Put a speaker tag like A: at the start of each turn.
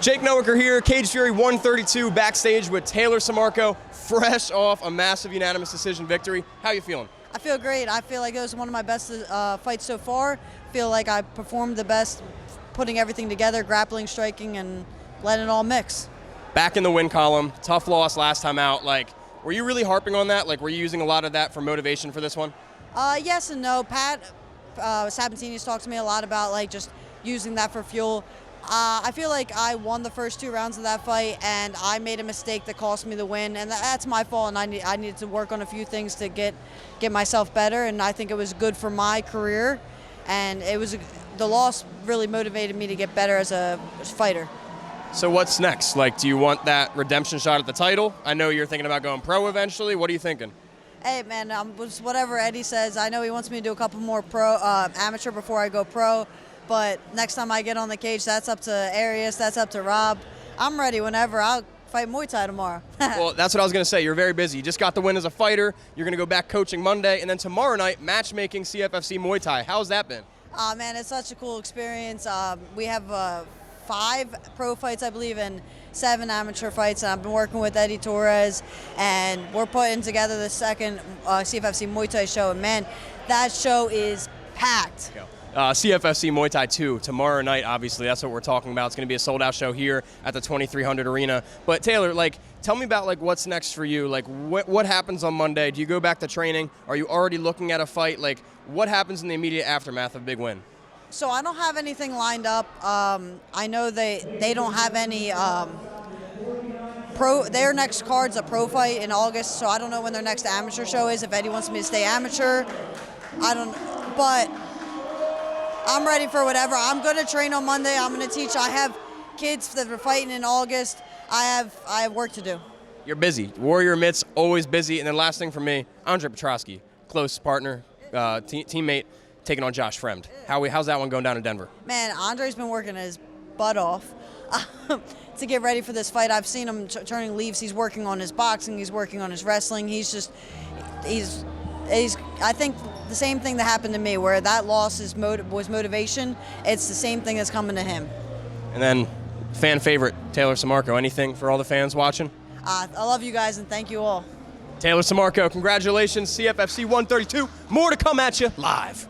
A: Jake Noecker here, Cage Fury 132, backstage with Taylor Samarco, fresh off a massive unanimous decision victory. How you feeling?
B: I feel great. I feel like it was one of my best fights so far. I feel like I performed the best, putting everything together, grappling, striking, and letting it all mix.
A: Back in the win column, tough loss last time out. Were you really harping on that? Were you using a lot of that for motivation for this one?
B: Yes and no. Pat Sabatini's talked to me a lot about just using that for fuel. I feel like I won the first 2 rounds of that fight, and I made a mistake that cost me the win, and that's my fault. And I needed to work on a few things to get myself better. And I think it was good for my career, and the loss really motivated me to get better as a fighter.
A: So what's next? Do you want that redemption shot at the title? I know you're thinking about going pro eventually. What are you thinking?
B: Hey man, whatever Eddie says. I know he wants me to do a couple more amateur before I go pro. But next time I get on the cage, that's up to Arias, that's up to Rob. I'm ready whenever. I'll fight Muay Thai tomorrow.
A: Well, that's what I was going to say. You're very busy. You just got the win as a fighter. You're going to go back coaching Monday. And then tomorrow night, matchmaking CFFC Muay Thai. How's that been?
B: Man, it's such a cool experience. We have 5 pro fights, I believe, and 7 amateur fights. And I've been working with Eddie Torres, and we're putting together the second CFFC Muay Thai show. And man, that show is packed.
A: CFFC Muay Thai 2 tomorrow night, obviously. That's what we're talking about. It's going to be a sold-out show here at the 2300 Arena. But Taylor, tell me about what's next for you. What happens on Monday? Do you go back to training? Are you already looking at a fight? What happens in the immediate aftermath of a big win?
B: So I don't have anything lined up. I know they don't have any their next card's a pro fight in August, so I don't know when their next amateur show is. If Eddie wants me to stay amateur, I don't, but I'm ready for whatever. I'm going to train on Monday. I'm going to teach. I have kids that are fighting in August. I have work to do.
A: You're busy. Warrior Mitts, always busy. And then last thing for me, Andre Petrosky, close partner, teammate, taking on Josh Fremd. How's that one going down in Denver? Man,
B: Andre's been working his butt off to get ready for this fight. I've seen him turning leaves. He's working on his boxing. He's working on his wrestling. He's I think the same thing that happened to me, where that loss was motivation. It's the same thing that's coming to him.
A: And then fan favorite, Taylor Samarco. Anything for all the fans watching?
B: I love you guys, and thank you all.
A: Taylor Samarco, congratulations, CFFC 132. More to come at you live.